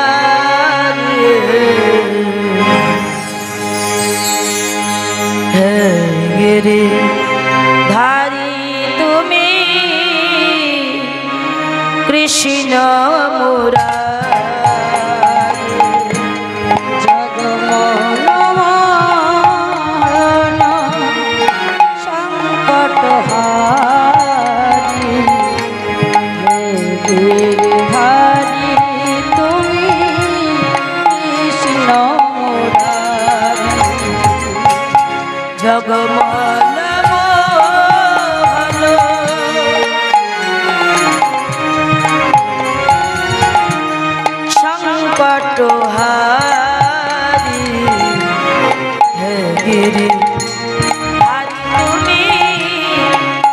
সংকটহারি হে গিরিধারী তুমি কৃষ্ণ মুরারি জগমোহন সংকটহারি হে গিরিধারী তুমি কৃষ্ণ মুরারি জগমোহন সংকটহারি হে গিরিধারী তুমি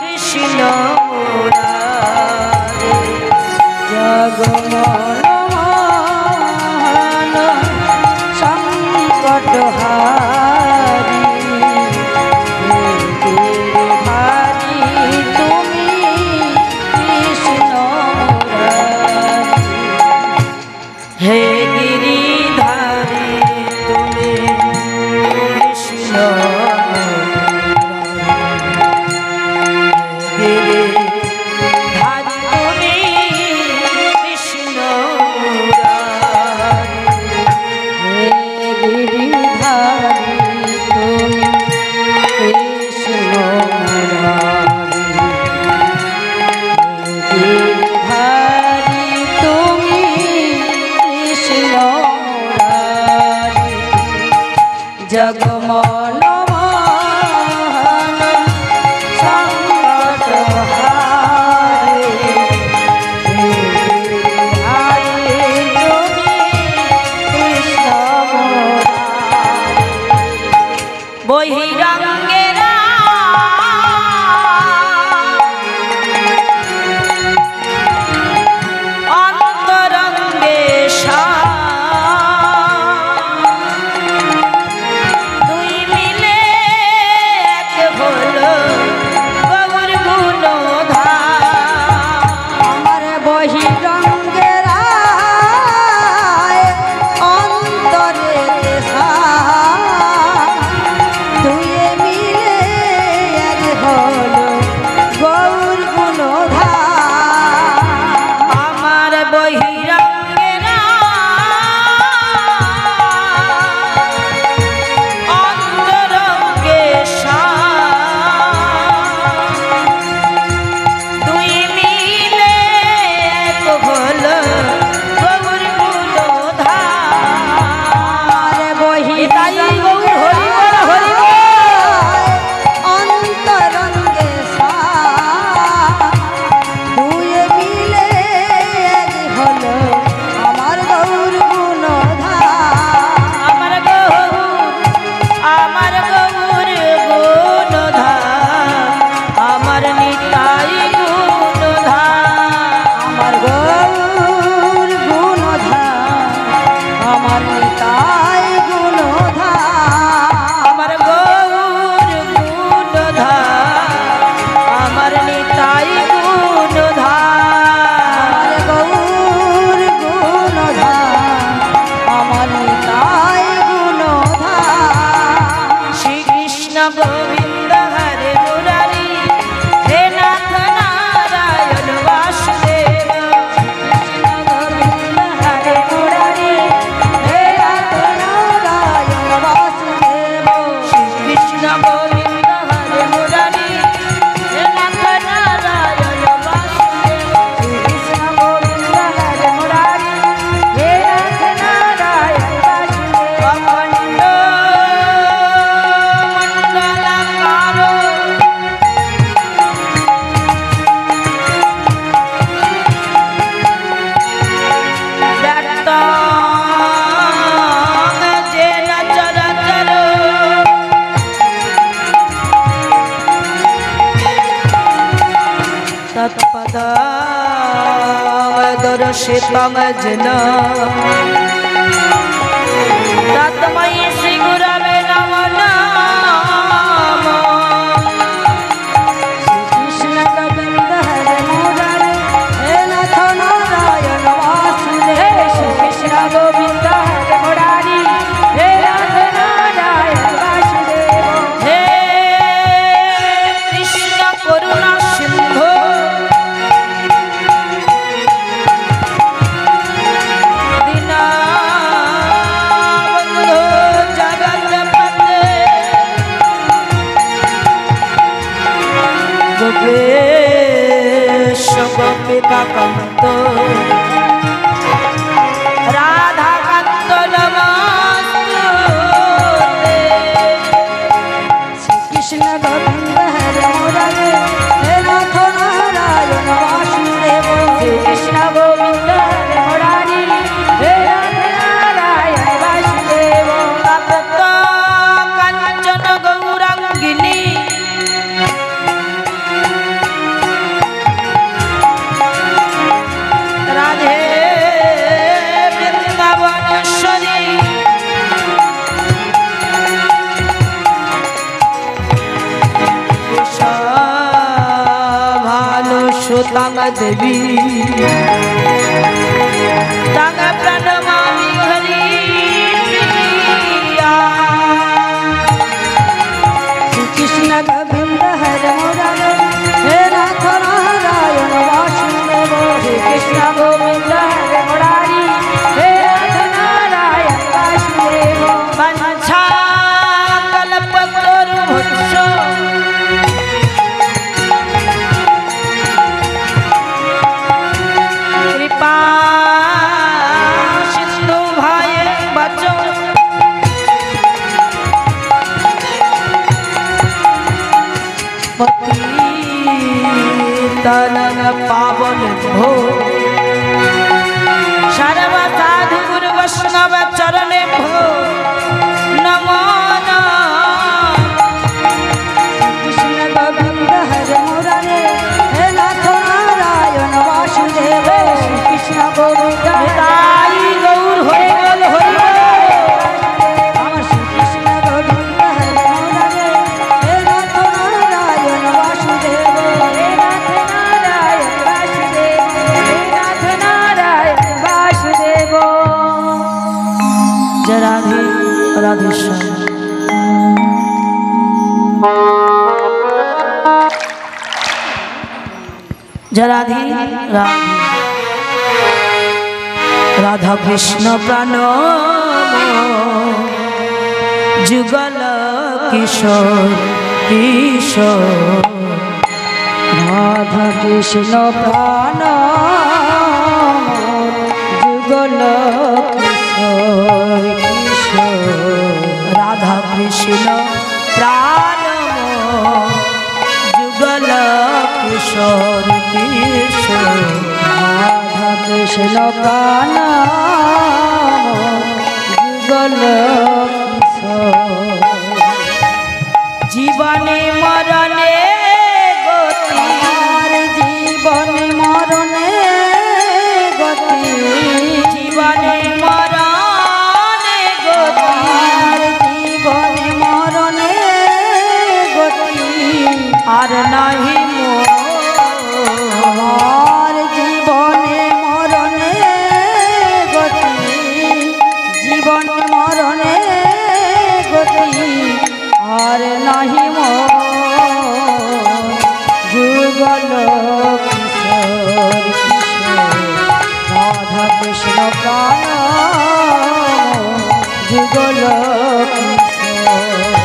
কৃষ্ণ মুরারি জগমোহন সংকটহারি হে গিরিধারী তুমি কৃষ্ণ মুরারি হে গিরিধারী তুমি কৃষ্ণ গিরিধারী তুমি কৃষ্ণ হে গিরিধারী তুমি কৃষ্ণ গিরিধারী তুমি কৃষ্ণ জগমোহন সংকটহারি হে গিরিধারী তুমি কৃষ্ণ বহিরঙ্গেরা অন্তরঙ্গে দুই মিলে এক হলো গৌর গুণধাম আমার বহিরঙ্গেরা অন্তরে দুই মিলে এক হলো গৌর গুণধাম আমার বহিরঙ্গেরা অন্তরঙ্গে দুই মিলে এক হলো গৌর গুণধাম বহিতাই গৌর হরি বল হরি বল অন্তরঙ্গে দুই মিলে এক হলো আমার গৌর গুণধাম আমার গৌর গুণধাম আমার নিতাই গুণধাম আমার গৌর গুণধাম আমার নিতাই গুণধাম আমার গৌর গুণধাম আমার নিতাই গুণধাম গৌর গুণধাম আমার নিতাই গুণধাম শ্রীকৃষ্ণ গোবিন্দ হরে মুরারি হে নাথ নারায়ণ বাসুদেব কৃষ্ণ গোবিন্দ হরে মুরারি হে নাথ নারায়ণ বাসুদেব শ্রীকৃষ্ণ গোবিন্দ হরে মুরারি হে নাথ নারায়ণ বাসুদেব কৃষ্ণ গোবিন্দ হরে মুরারি হে নাথ নারায়ণ বাসুদেব অখণ্ড মণ্ডলাকার ব্যক্তং যেন চরাচর তৎপদং দর্শিতং যেন তস্मै শ্রী গুরবে নমঃ নমঃ শ্রীকৃষ্ণ গোবিন্দ হরে মুরারি হে নাথ কান্ত রাধা কান্ত নমস্তুতে কৃষ্ণ গোবিন্দ হরে মুরারে হে নাথ নারায়ণ বাসুদেব কৃষ্ণ গোবিন্দ হরে মুরারি হে নাথ নারায়ণ বাসুদেব তপ্ত কাঞ্চন গৌরাঙ্গিনী রাধে বৃন্দাবনেশ্বরী ভালো সুতাঙ্গ দেবী তাঙ্গ প্রণমামি হরি কৃষ্ণ গোবিন্দ হরে মুরারে হে নাথ নারায়ণ বাসুদেব কৃষ্ণ গোবিন্দ হরে মুরারি হে নাথ নারায়ণ বাসুদেব বাঞ্ছা কল্পতরুভুৎস কৃপা সিন্ধু ভাই বচো तनन पावन भो सर्व साधु गुरु वैष्णव चरणे भो नमो কৃষ্ণ গোবিন্দ হরে মুরারে হে নাথ নারায়ণ বাসুদেব কৃষ্ণ গোবিন্দ তাই গৌর হয়ে গেল হরি আমার শ্রীকৃষ্ণ গোবিন্দ হরে মুরারে হে নাথ নারায়ণ বাসুদেব হে নাথ নারায়ণ বাসুদেব হে নাথ নারায়ণ বাসুদেব जय राधे राधेश्याम जय राधे राधे राधा कृष्ण प्राण जुगल किशोर किशोर রাধা কৃষ্ণ প্রাণ যুগল কিশোর কিশোর राधा कृष्ण प्राण जुगल किशोर किशोर রাধা কৃষ্ণ প্রাণ যুগল কিশোর जीवने मरणे गति আর জীবন মরণে গতি जीवने मरणे गति আর জীবন মরণে গতি আর নাহি মোর আমার জীবনে মরণে গতি জীবন মরণে গতি আর নাহি মোর যুগল কিশোর কিশোর রাধা কৃষ্ণ প্রাণ যুগল কিশোর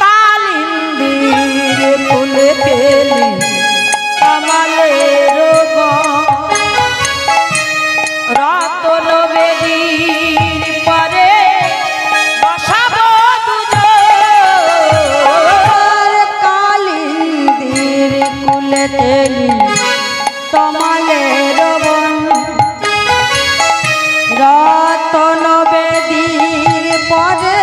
কালিন্দির ফুল পেলি কমলের রতন বেদীর পরে বসাব আর কালিন্দির কুলে তেলি তমালের বন রতন বেদীর পরে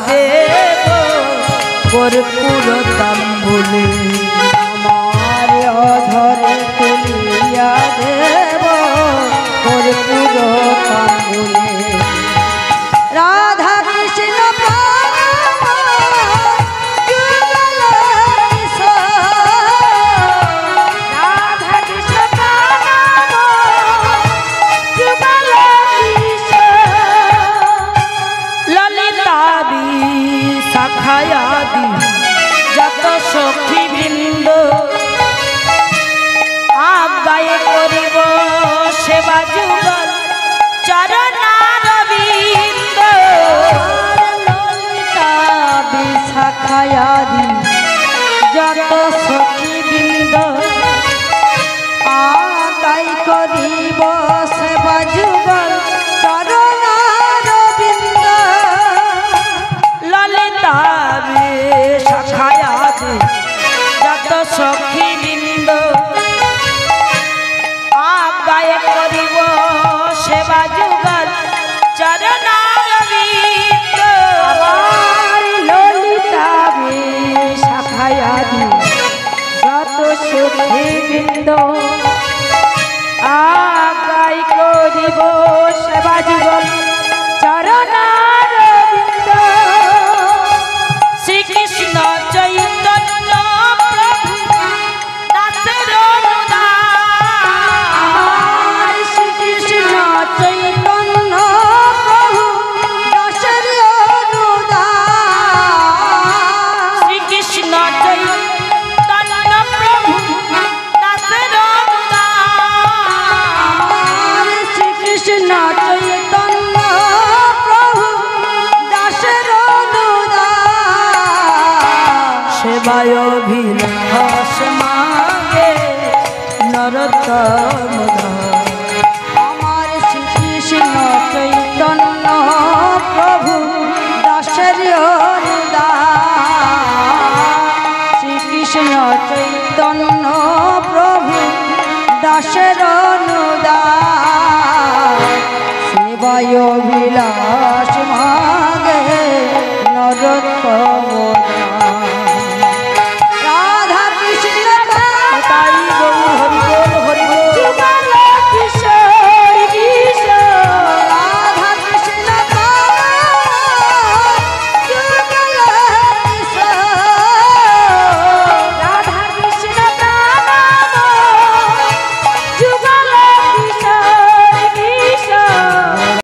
দেব কর্পূর তাম্বুলে আমার অধরে তুলিয়া দেব কর্পূর তাম্বুলে রাধা কৃষ্ণ শাখায়াদি যত সখী বৃন্দ আজ্ঞায় করিব সেবা যুগল চরণারবিন্দ শাখায়াদি যত সখী বৃন্দ আদায় করিব সেবা যুগল চরণারবিন্দ ললিতা শাখায়াদি যত সখী বৃন্দ আজ্ঞায় করিব সেবা যুগল চরণারবিন্দ আমার ললিতা শাখায়াদি যত সখী বৃন্দ আজ্ঞায় করিব সেবা যুগল চরণারবিন্দ শ্রীকৃষ্ণ চৈতন্য প্রভু দাসের অনুদান শ্রীকৃষ্ণ চৈতন্য প্রভু দাসের অনুদান শ্রীকৃষ্ণ চৈতন্য প্রভু দাসের অনুদান শ্রীকৃষ্ণ চৈতন্য প্রভু দাসের অনুদান সেবায় অভিলাষ মাগে নরোত্তম দাস। আমার শ্রীকৃষ্ণ চৈতন্য প্রভু দাসের অনুদান শ্রীকৃষ্ণ চৈতন্য প্রভু দাসের অনুদান সেবায় অভিলাষ মাগে নরোত্তম